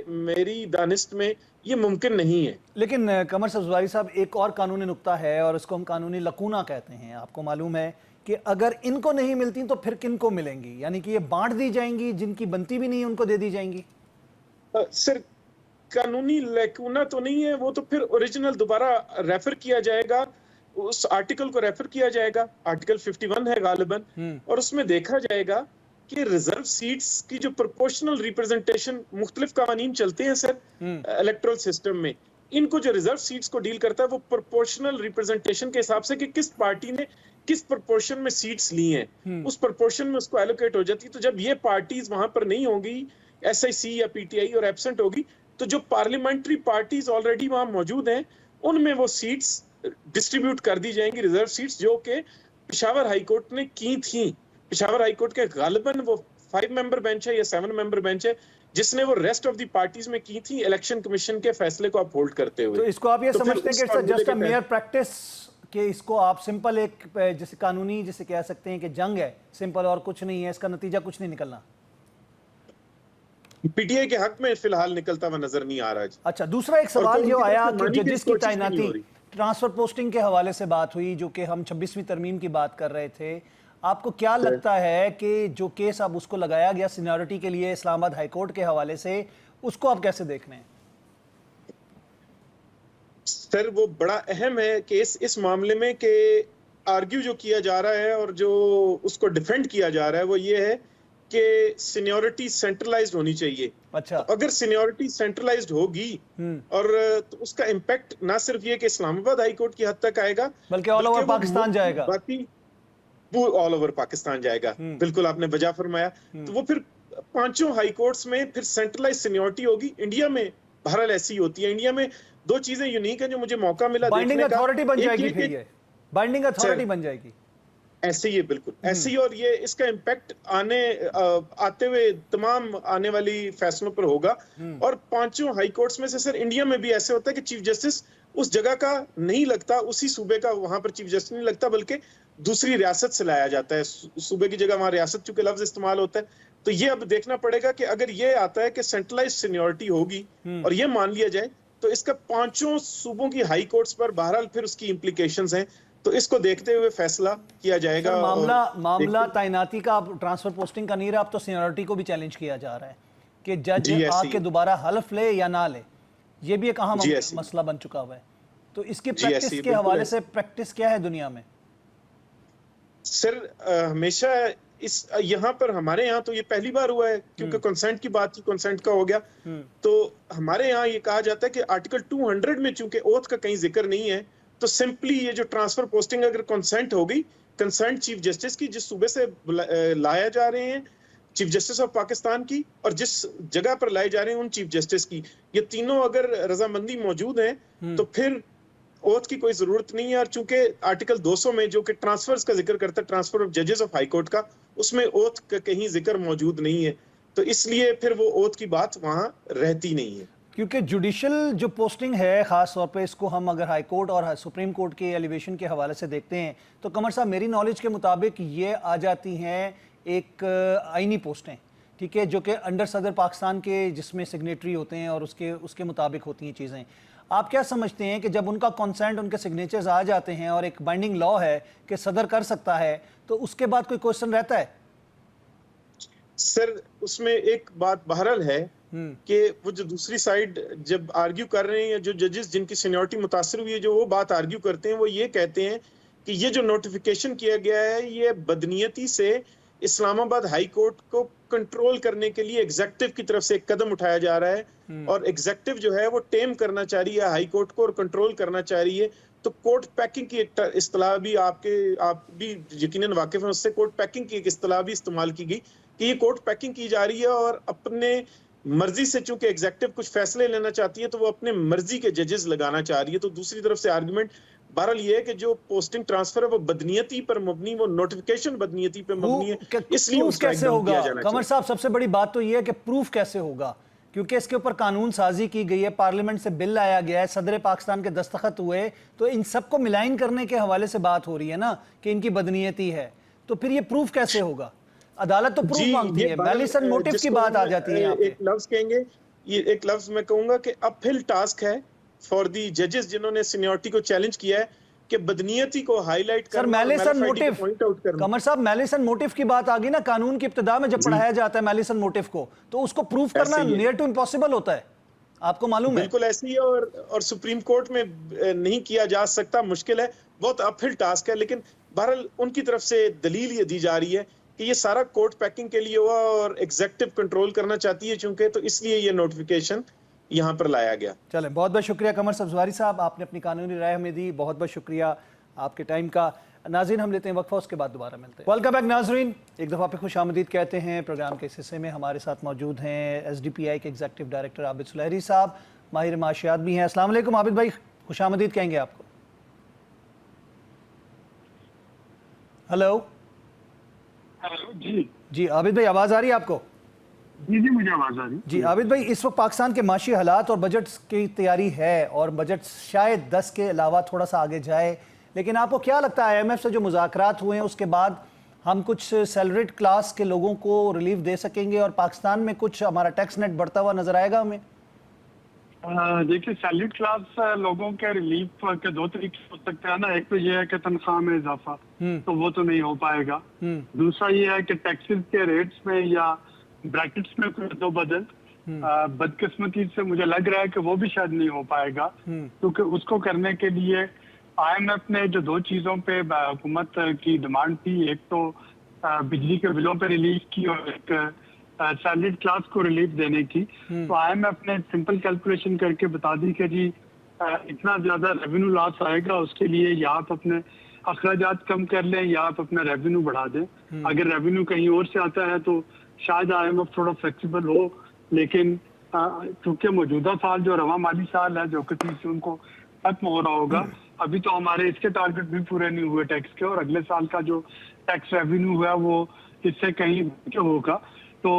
मेरी दानिश में ये मुमकिन नहीं है। लेकिन कमर सब्जवारी साहब, एक और कानूनी नुक्ता है और उसको हम कानूनी लकूना कहते हैं। आपको मालूम है कि अगर इनको नहीं मिलती तो फिर किनको मिलेंगी? यानी कि ये बांट दी जाएंगी, जिनकी बनती भी नहीं है उनको दे दी जाएंगी? सर, कानूनी लकूना तो नहीं है, वो तो फिर ओरिजिनल दोबारा रेफर किया जाएगा, उस आर्टिकल को रेफर किया जाएगा, आर्टिकल 51 है गालिबन, और उसमें देखा जाएगा कि रिजर्व सीट्स की जो प्रोपोर्शनल रिप्रेजेंटेशन, मुख्तलिफ कानून चलते हैं सर इलेक्टोरल सिस्टम में, इनको जो रिजर्व सीट्स को डील करता है वो प्रोपोर्शनल रिप्रेजेंटेशन के हिसाब से कि किस पार्टी ने किस प्रोपोर्शन में सीट्स ली हैं, उस प्रोपोर्शन में उसको एलोकेट हो जाती है। तो जब ये पार्टीज वहां पर नहीं होंगी, एसआईसी या पीटीआई, और एब्सेंट होगी, तो जो पार्लियामेंट्री पार्टीज ऑलरेडी वहां मौजूद हैं उनमें वो सीट्स डिस्ट्रीब्यूट कर दी जाएंगी, रिजर्व सीट्स, जो कि पेशावर हाईकोर्ट ने की थी। पेशावर हाईकोर्ट के गालिबन वो 5 मेंबर बेंच है या 7 मेंबर बेंच है, जिसने वो रेस्ट ऑफ द पार्टीज में की थी, इलेक्शन कमीशन के फैसले को अपहोल्ड करते हुए। तो इसको आप ये तो समझते हैं कि जस्ट अ मेयर प्रैक्टिस, कि इसको आप सिंपल एक जैसे कानूनी, जिसे कह सकते हैं कि जंग है, सिंपल, और कुछ नहीं है, इसका नतीजा कुछ नहीं निकलना? पीटीआई के हक में फिलहाल निकलता हुआ नजर नहीं आ रहा है। अच्छा, दूसरा एक सवाल जो आया कि जजेस की तैनाती, रही। ट्रांसफर पोस्टिंग के हवाले से बात हुई, जो कि हम 26वीं तरमीम की बात कर रहे थे। आपको क्या लगता है कि जो केस अब उसको लगाया गया सीनियरिटी के लिए इस्लामाबाद हाईकोर्ट के हवाले से, उसको आप कैसे देख रहे हैं? सर, वो बड़ा अहम है केस इस मामले में कि आर्ग्यू जो किया जा रहा है और जो उसको डिफेंड किया जा रहा है वो ये है कि सीनियरिटी सेंट्रलाइज्ड होनी चाहिए। अच्छा, तो अगर सीनियरिटी सेंट्रलाइज्ड होगी और तो उसका इम्पैक्ट ना सिर्फ ये कि इस्लामाबाद हाईकोर्ट की हद तक आएगा, बल्कि ऑल ओवर पाकिस्तान जाएगा। बाकी वो ऑल ओवर पाकिस्तान जाएगा। बिल्कुल आपने बजा फरमाया। तो वो फिर 5 हाईकोर्ट्स में फिर सेंट्रलाइज्ड सीनियरिटी होगी। इंडिया में बहरहाल ऐसी होती है। इंडिया में 2 चीजें यूनिक है जो मुझे मौका मिला बाइंडिंग देखने का। अथॉरिटी बन जाएगी, फिर ये बाइंडिंग अथॉरिटी बन जाएगी। ऐसे ही है, बिल्कुल ऐसे ही। और ये इसका इम्पैक्ट आते हुए तमाम आने वाली फैसलों पर होगा। और 5 हाई कोर्ट्स में से सर इंडिया में भी ऐसे होता है कि चीफ जस्टिस उस जगह का नहीं लगता, उसी सूबे का वहां पर चीफ जस्टिस नहीं लगता, बल्कि दूसरी रियासत से लाया जाता है। सूबे की जगह वहां रियासत चूंकि लफ्ज इस्तेमाल होता है, तो ये अब देखना पड़ेगा कि अगर ये आता है कि सेंट्रलाइज सीनियरिटी होगी और ये मान लिया जाए, तो इसका 5 सूबों की हाई कोर्ट्स पर बहरहाल फिर उसकी इम्प्लीकेशंस हैं। तो इसको देखते हुए फैसला किया जाएगा। सर, मामला तैनाती का, ट्रांसफर पोस्टिंग का नहीं रहा, अब तो सीनियरिटी को भी चैलेंज किया जा रहा है कि जज आके दोबारा हल्फ ले या ना ले। ये भी एक अहम मसला बन चुका हुआ है। तो इसकी प्रैक्टिस के हवाले से प्रैक्टिस क्या है दुनिया में? सर हमेशा इस यहाँ पर हमारे यहाँ तो ये पहली बार हुआ है, क्योंकि कंसेंट की बात थी, कंसेंट का हो गया। तो हमारे यहाँ ये कहा जाता है कि आर्टिकल 200 में चूंकि ओथ का कहीं जिक्र नहीं है, तो सिंपली ये जो ट्रांसफर पोस्टिंग अगर कंसेंट हो गई, कंसेंट चीफ जस्टिस की, जिस सूबे से लाया जा रहे हैं, चीफ जस्टिस ऑफ पाकिस्तान की, और जिस जगह पर लाए जा रहे हैं उन चीफ जस्टिस की, ये तीनों अगर रजामंदी मौजूद है तो फिर ओथ की कोई जरूरत नहीं है। और चूंकि आर्टिकल 200 में जो कि ट्रांसफर्स का जिक्र करता है, ट्रांसफर ऑफ जजेस ऑफ हाई कोर्ट का, उसमें ओथ का कहीं जिक्र मौजूद नहीं है, तो इसलिए फिर वो ओथ की बात वहां रहती नहीं है। क्योंकि जुडिशल जो पोस्टिंग है, खास तौर पे इसको हम अगर हाई कोर्ट और सुप्रीम कोर्ट के एलिवेशन के हवाले से देखते हैं, तो कमर साहब मेरी नॉलेज के मुताबिक ये आ जाती हैं एक आईनी पोस्टें, ठीक है, जो कि अंडर सदर पाकिस्तान के, जिसमें सिग्नेटरी होते हैं और उसके मुताबिक होती हैं चीज़ें। आप क्या समझते हैं कि जब उनका कंसेंट, उनके सिग्नेचर्स आ जाते हैं और एक बाइंडिंग लॉ है कि सदर कर सकता है, तो उसके बाद कोई क्वेश्चन रहता है? सर उसमें एक बात बहरहाल है कि वो जो दूसरी साइड जब आर्ग्यू कर रहे हैं, जो जजेस जिनकी सीनियरिटी मुतासर हुई है, जो वो बात आर्ग्यू करते हैं, वो ये कहते हैं कि ये जो नोटिफिकेशन किया गया है, ये बदनीयती से इस्लामाबाद हाई कोर्ट को कंट्रोल करने के लिए एग्जेक्टिव की तरफ से एक कदम उठाया जा रहा है, और एग्जेक्टिव जो है वो टेम करना चाह रही है हाई कोर्ट को और कंट्रोल करना चाह रही है। तो कोर्ट पैकिंग की एक इस्तेलाह भी आप भी यकीनन वाकिफ हैं उससे, कोर्ट पैकिंग की एक इस्तेलाह भी इस्तेमाल की गई कि ये कोर्ट पैकिंग की जा रही है, और अपने मर्जी से चूंकि एग्जेक्टिव कुछ फैसले लेना चाहती है, तो वो अपने मर्जी के जजेस लगाना चाह रही है। तो दूसरी तरफ से आर्गुमेंट बहरहाल ये है कि जो पोस्टिंग ट्रांसफर है वो बदनीयती पर मबनी, वो नोटिफिकेशन बदनीयती पर मबनी है, इसलिए प्रूफ कैसे होगा? कमर साहब, सबसे बड़ी बात तो ये है कि प्रूफ कैसे होगा, क्योंकि इसके ऊपर कानून साजी की गई है, पार्लियामेंट से बिल लाया गया है, सदर पाकिस्तान के दस्तखत हुए, तो इन सबको मिलाइन करने के हवाले से बात हो रही है ना कि इनकी बदनीयती है, तो फिर ये प्रूफ कैसे होगा? अदालत तो प्रूफ मांगती है, मैलिस एंड मोटिव की बात आ जाती है। एक लफ्ज कहेंगे, ये एक लफ्ज मैं कहूंगा कि अपहिल टास्क है फॉर दी जजेस जिन्होंने सीनियरिटी को चैलेंज किया है कि बदनीयती को हाईलाइट करना, मैलिस एंड मोटिव, कमर साहब मैलिस एंड मोटिव की बात आ गई ना, कानून की इब्तिदा में जब पढ़ाया जाता है मैलिस एंड मोटिव को, तो उसको प्रूफ करना नियर टू इम्पॉसिबल होता है, आपको मालूम है? बिल्कुल ऐसी है, और सुप्रीम कोर्ट में नहीं किया जा सकता, मुश्किल है, बहुत अपहिल टास्क है। लेकिन बहरहाल उनकी तरफ से दलील ये दी जा रही है कि ये सारा कोर्ट पैकिंग के लिए हुआ और एग्जेक्टिव कंट्रोल करना चाहती है चूंकि, तो इसलिए ये नोटिफिकेशन यहाँ पर लाया गया। चलें, बहुत बहुत शुक्रिया कमर सब्जवारी साहब, आपने अपनी कानूनी राय हमें दी, बहुत बहुत शुक्रिया आपके टाइम का। नाज़रीन, हम लेते हैं वक्फा, उसके बाद दोबारा मिलते हैं। वेलकम बैक नाज़रीन, एक दफ़ा पे खुश आमदीद कहते हैं। प्रोग्राम के इस हिस्से में हमारे साथ मौजूद हैं SDPI के एग्जीक्यूटिव डायरेक्टर आबिद सुलहरी साहब, माहिर माशियात भी हैं। अस्सलाम वालेकुम आबिद भाई, खुश आमदीद कहेंगे आपको। हेलो जी आबिद भाई, आवाज़ आ रही है आपको? जी मुझे आवाज आ रही जी आबिद भाई, इस वक्त पाकिस्तान के माशी हालात और बजट की तैयारी है, और बजट शायद 10 के अलावा थोड़ा सा आगे जाए, लेकिन आपको क्या लगता है IMF से जो मुज़ाकरात हुए हैं उसके बाद हम कुछ सैलरीड क्लास के लोगों को रिलीफ दे सकेंगे और पाकिस्तान में कुछ हमारा टैक्स नेट बढ़ता हुआ नजर आएगा हमें? देखिए, सैलरीड क्लास लोगों के रिलीफ के 2 तरीके हो सकते हैं ना। एक तो ये है कि तनख्वाह में इजाफा, तो वो तो नहीं हो पाएगा। दूसरा ये है कि टैक्सेस के रेट्स में या ब्रैकेट्स में कोई दो बदल, बदकिस्मती से मुझे लग रहा है कि वो भी शायद नहीं हो पाएगा, क्योंकि उसको करने के लिए IMF ने जो 2 चीजों पे हुकूमत की डिमांड थी, एक तो बिजली के बिलों पे रिलीफ की और एक सैलरीड क्लास को रिलीफ देने की। तो IMF ने सिंपल कैलकुलेशन करके बता दी कि जी इतना ज्यादा रेवेन्यू लॉस आएगा, उसके लिए या आप अपने अखराजात कम कर लें या आप अपना रेवेन्यू बढ़ा दें। अगर रेवेन्यू कहीं और से आता है तो शायद IMF थोड़ा फ्लेक्सिबल हो, लेकिन क्योंकि मौजूदा साल जो रवा माली साल है जो 31 जून को खत्म हो रहा होगा, अभी तो हमारे इसके टारगेट भी पूरे नहीं हुए टैक्स के, और अगले साल का जो टैक्स रेवेन्यू है वो इससे कहीं होगा। तो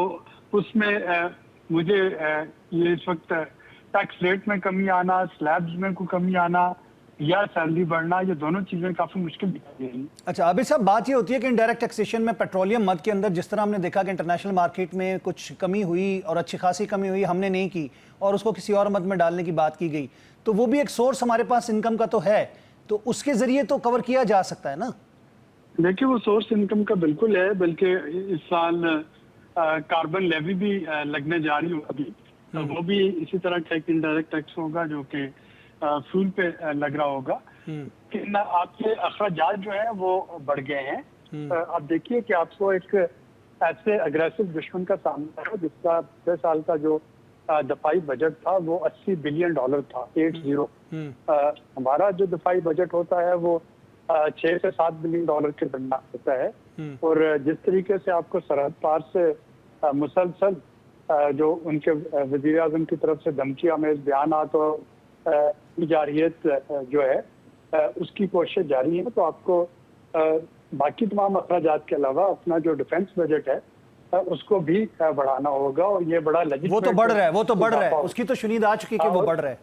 उसमें मुझे ये इस वक्त टैक्स रेट में कमी आना, स्लैब्स में कोई कमी आना या सैलरी बढ़ना, ये दोनों चीजें काफी मुश्किल दिखाई दे रही हैं। अच्छा, अभी साहब बात ये होती है कि इनडायरेक्ट टैक्सेशन में पेट्रोलियम मद के अंदर जिस तरह हमने देखा कि इंटरनेशनल मार्केट में कुछ कमी हुई और अच्छी खासी कमी हुई, हमने नहीं की और उसको किसी और मद में डालने की बात की गई, तो वो भी एक सोर्स हमारे पास इनकम का तो है, तो उसके जरिए तो कवर किया जा सकता है ना। देखिए वो सोर्स इनकम का बिल्कुल है, बल्कि इस साल कार्बन लेवी भी लगने जा रही होगी, तो वो भी इसी तरह का एक इनडायरेक्ट टैक्स होगा जो कि फ्यूल पे लग रहा होगा। लेकिन आपके अखराजात जो है वो बढ़ गए हैं। आप देखिए कि आपको एक ऐसे अग्रेसिव दुश्मन का सामना है जिसका 6 साल का जो दफाई बजट था वो $80 बिलियन था, 80। हमारा जो दफाई बजट होता है वो 6 से 7 बिलियन डॉलर के दरमियान होता है। और जिस तरीके से आपको सरहद पार से मुसलसल जो उनके वजीर आजम की तरफ से धमकी आमेज बयानात और जारियत जो है उसकी कोशिश जारी है, तो आपको बाकी तमाम अखराजात के अलावा अपना जो डिफेंस बजट है उसको भी बढ़ाना होगा। और ये बड़ा वो तो बढ़ रहा है, उसकी तो शुनीद आ चुकी कि वो बढ़ रहा है।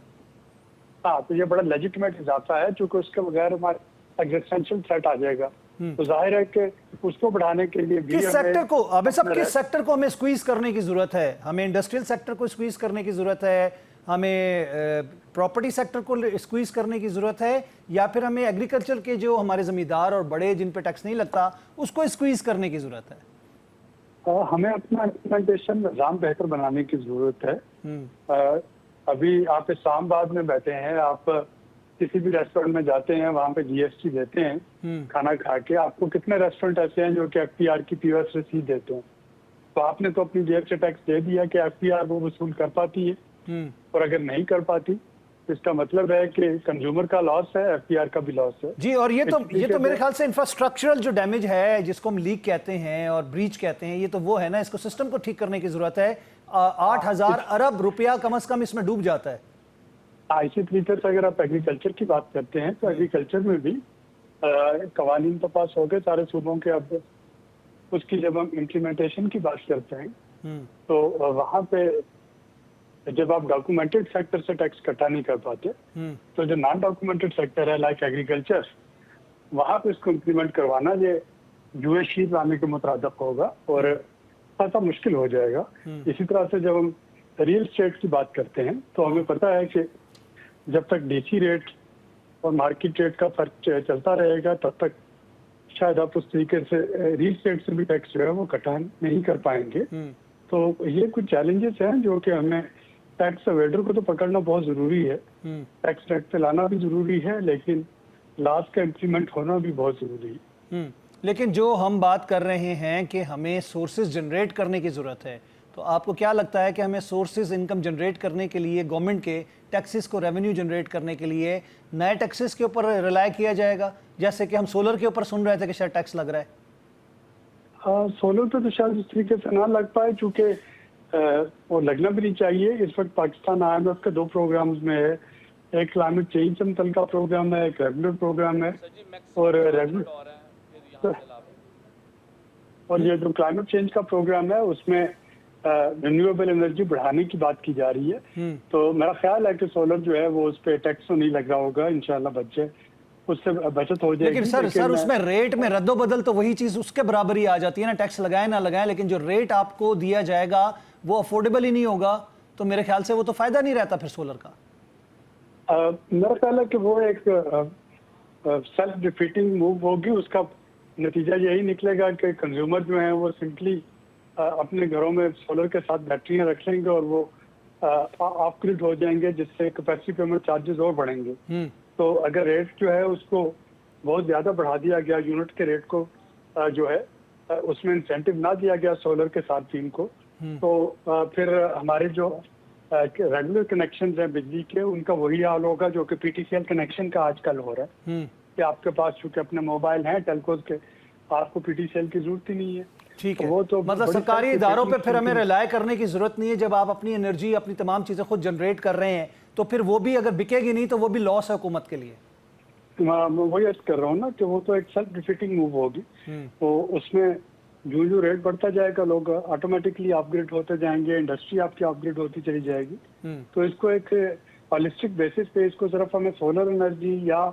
हाँ, तो ये बड़ा लेजिटिमेट इजाफा है, चूंकि उसके बगैर हमारा एग्जिस्टेंशियल थ्रेट आ जाएगा। तो जाहिर है कि उसको बढ़ाने के लिए भी किस सेक्टर को, अबे साहब, किस सेक्टर को हमें स्क्वीज करने की जरूरत है? हमें इंडस्ट्रियल सेक्टर को स्क्वीज करने की जरूरत है, हमें प्रॉपर्टी सेक्टर को स्क्वीज करने की जरूरत है, या फिर हमें एग्रीकल्चर के जो हमारे जमींदार और बड़े जिन पे टैक्स नहीं लगता उसको स्क्वीज करने की जरूरत है? हमें अपना इम्प्लीमेंटेशन निज़ाम बेहतर बनाने की जरूरत है। अभी आप इस्लामाबाद में बैठे हैं, आप किसी भी रेस्टोरेंट में जाते हैं, वहाँ पे जीएसटी देते हैं खाना खा के। आपको कितने रेस्टोरेंट ऐसे हैं जो कि एफपीआर की पीओएस रसीद देते हैं? तो आपने तो अपनी जेब से टैक्स दे दिया कि एफपीआर वो वसूल कर पाती है, और अगर नहीं कर पाती तो इसका मतलब है कि कंज्यूमर का लॉस है, एफपीआर का भी लॉस है। जी, और ये तो मेरे ख्याल से इंफ्रास्ट्रक्चरल जो डैमेज है जिसको हम लीक कहते हैं और ब्रीच कहते हैं, ये तो वो है ना, इसको सिस्टम को ठीक करने की जरूरत है। 8,000 अरब रुपया कम से कम इसमें डूब जाता है। इसी तरीके से अगर आप एग्रीकल्चर की बात करते हैं तो एग्रीकल्चर में भी कवानीन तो पास हो गए सारे सूबों के। अब उसकी जब हम इम्प्लीमेंटेशन की बात करते हैं तो वहाँ पे जब आप डॉक्यूमेंटेड सेक्टर से टैक्स इकट्ठा नहीं कर पाते, तो जो नॉन डॉक्यूमेंटेड सेक्टर है लाइक एग्रीकल्चर, वहाँ पे इसको इम्प्लीमेंट करवाना ये यूएशी लाने के मुताबिक होगा और खासा मुश्किल हो जाएगा। इसी तरह से जब हम रियल एस्टेट की बात करते हैं तो हमें पता है कि जब तक डीसी रेट और मार्केट रेट का फर्क चलता रहेगा तब तक शायद आप उस तरीके से रियल एस्टेट से भी टैक्स जो है वो इकट्ठा नहीं कर पाएंगे। तो ये कुछ चैलेंजेस हैं जो कि हमें टैक्स अवेडर को तो पकड़ना बहुत जरूरी है, टैक्स रेट पे लाना भी जरूरी है, लेकिन लॉस का इम्प्लीमेंट होना भी बहुत जरूरी है। लेकिन जो हम बात कर रहे हैं कि हमें सोर्सेज जनरेट करने की जरूरत है, तो आपको क्या लगता है कि हमें सोर्सेज इनकम जनरेट करने के लिए गवर्नमेंट के टैक्सेस को रेवेन्यू जनरेट करने के लिए नए टैक्सेस के ऊपर रिलाय किया जाएगा? जैसे कि हम सोलर के ऊपर सुन रहे थे कि शायद टैक्स लग रहा है। सोलर पे तो शायद इस तरीके से ना लग पाए, चूंकि वो लगना भी नहीं चाहिए। इस वक्त पाकिस्तान IMF के 2 प्रोग्राम्स में है, एक क्लाइमेट चेंज से मुतल्लिका प्रोग्राम है, एक रेगुलर प्रोग्राम है। और ये जो क्लाइमेट चेंज का प्रोग्राम है उसमें रिन्यूएबल एनर्जी बढ़ाने की बात की जा रही है। तो मेरा ख्याल है कि सोलर जो है वो उस पर टैक्स तो नहीं लग रहा होगा, इंशाल्लाह उससे बचत हो जाएगी। लेकिन सर उसमें रेट में रद्दोबदल तो वही चीज उसके बराबर ही आ जाती है ना, टैक्स लगाए ना लगाए, लेकिन जो रेट आपको दिया जाएगा वो अफोर्डेबल ही नहीं होगा, तो मेरे ख्याल से वो तो फायदा नहीं रहता फिर सोलर का। मेरा ख्याल है कि वो एक सेल्फ डिफीटिंग मूव होगी। उसका नतीजा यही निकलेगा कि कंज्यूमर जो है वो सिंपली अपने घरों में सोलर के साथ बैटरियां रख लेंगे और वो ऑफ ग्रिड हो जाएंगे, जिससे कैपेसिटी पेमेंट चार्जेस और बढ़ेंगे। तो अगर रेट जो है उसको बहुत ज्यादा बढ़ा दिया गया, यूनिट के रेट को जो है उसमें इंसेंटिव ना दिया गया सोलर के साथ टीम को, तो फिर हमारे जो रेगुलर कनेक्शन है बिजली के उनका वही हाल होगा जो कि पीटीसीएल कनेक्शन का आजकल हो रहा है कि आपके पास चूंकि अपने मोबाइल हैं टेलकोज के, आपको पीटीसीएल की जरूरत ही नहीं है। ठीक है, वो तो मतलब सरकारी इदारों पे फिर हमें रिलाय करने की जरूरत नहीं है। जब आप अपनी एनर्जी अपनी तमाम चीजें खुद जनरेट कर रहे हैं तो फिर वो भी अगर बिकेगी नहीं तो वो भी लॉस है हुकूमत के लिए। मैं वही अर्ज कर रहा हूँ ना कि वो तो एक सेल्फ डिफीटिंग मूव होगी। तो उसमें जो जो रेट बढ़ता जाएगा लोग ऑटोमेटिकली अपग्रेड होते जाएंगे, इंडस्ट्री आपकी अपग्रेड होती चली जाएगी। तो इसको एक हॉलिस्टिक बेसिस पे इसको सिर्फ हमें सोलर एनर्जी या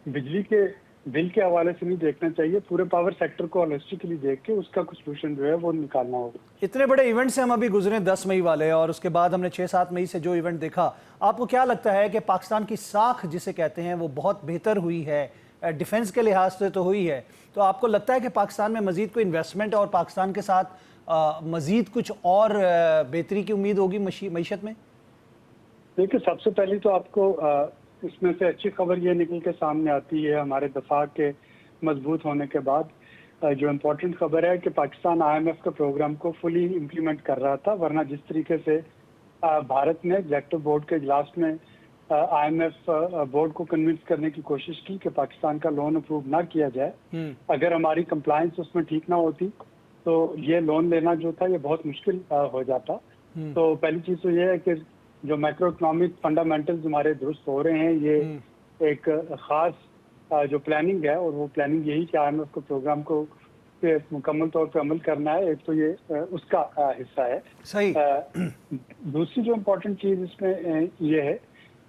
बिजली के बिल के हवाले से नहीं देखना चाहिए, पूरे पावर सेक्टर को हॉलिस्टिकली देख के उसका कुछ सोल्यूशन जो है वो निकालना होगा। इतने बड़े इवेंट से हम अभी गुजरे 10 मई वाले, और उसके बाद हमने 6-7 मई से जो इवेंट देखा, आपको क्या लगता है कि पाकिस्तान की साख जिसे कहते हैं वो बहुत बेहतर हुई है, डिफेंस के लिहाज से तो हुई है, तो आपको लगता है कि पाकिस्तान में मजीद कोई इन्वेस्टमेंट और पाकिस्तान के साथ मजीद कुछ और बेहतरी की उम्मीद होगी मईशत में? देखिए, सबसे पहले तो आपको इसमें से अच्छी खबर ये निकल के सामने आती है हमारे दफा के मजबूत होने के बाद। जो इम्पोर्टेंट खबर है कि पाकिस्तान IMF के प्रोग्राम को फुली इम्प्लीमेंट कर रहा था, वरना जिस तरीके से भारत ने एग्जेक्टिव बोर्ड के इजलास में IMF बोर्ड को कन्विंस करने की कोशिश की कि पाकिस्तान का लोन अप्रूव ना किया जाए, अगर हमारी कंप्लायंस उसमें ठीक ना होती तो ये लोन लेना जो था ये बहुत मुश्किल हो जाता। तो पहली चीज तो ये है कि जो मैक्रो इकोनॉमिक फंडामेंटल्स हमारे दुरुस्त हो रहे हैं, ये एक खास जो प्लानिंग है, और वो प्लानिंग यही कि IMF के प्रोग्राम को मुकम्मल तौर पे अमल करना है, एक तो ये उसका हिस्सा है। सही। दूसरी जो इम्पोर्टेंट चीज इसमें ये है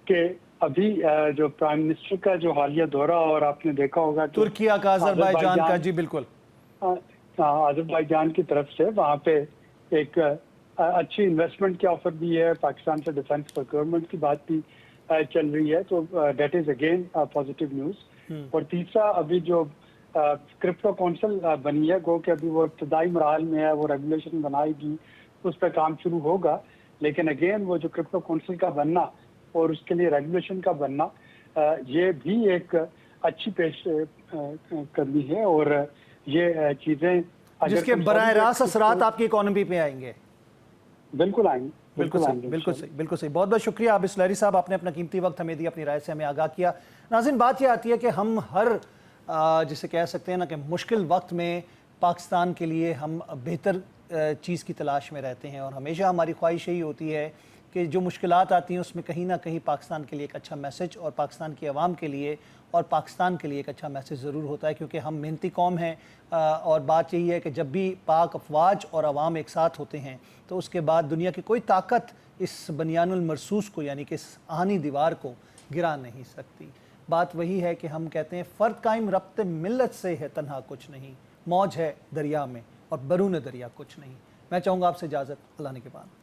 कि अभी जो प्राइम मिनिस्टर का जो हालिया दौरा, और आपने देखा होगा तुर्किया का, अजरबैजान का, जी बिल्कुल, अजरबैजान की तरफ से वहाँ पे एक अच्छी इन्वेस्टमेंट की ऑफर भी है, पाकिस्तान से डिफेंस प्रोक्योरमेंट की बात भी चल रही है, तो that is again positive news. और तीसरा, अभी जो क्रिप्टो काउंसिल बनी है, गो कि अभी वो इब्तदाई मराहल में है, वो रेगुलेशन बनाएगी, उस पर काम शुरू होगा, लेकिन अगेन वो जो क्रिप्टो काउंसिल का बनना और उसके लिए रेगुलेशन का बनना, ये भी एक अच्छी पेश करनी है, और ये चीजें जिसके बराह रास्त असरात आपकी इकोनॉमी पे आएंगे। बिल्कुल आएंगे, बिल्कुल सही, बिल्कुल सही, बिल्कुल सही। बहुत बहुत शुक्रिया आबिस लहरी साहब, आपने अपना कीमती वक्त हमें दिया, अपनी राय से हमें आगाह किया। नाज़रीन, बात यह आती है कि हम हर जिसे कह सकते हैं ना कि मुश्किल वक्त में पाकिस्तान के लिए हम बेहतर चीज़ की तलाश में रहते हैं, और हमेशा हमारी ख्वाहिश यही होती है कि जो मुश्किलात आती हैं उसमें कहीं ना कहीं पाकिस्तान के लिए एक अच्छा मैसेज, और पाकिस्तान की आवाम के लिए और पाकिस्तान के लिए एक अच्छा मैसेज ज़रूर होता है, क्योंकि हम मेहनती कौम हैं। और बात यही है कि जब भी पाक अफवाज और आवाम एक साथ होते हैं तो उसके बाद दुनिया की कोई ताकत इस बनियानुल मरसूस को, यानी कि इस आनी दीवार को गिरा नहीं सकती। बात वही है कि हम कहते हैं फ़र्द कायम रब्ते मिल्लत से है तन्हा कुछ नहीं, मौज है दरिया में और बरून दरिया कुछ नहीं। मैं चाहूँगा आपसे इजाज़त, अल्लाह ने के बाद।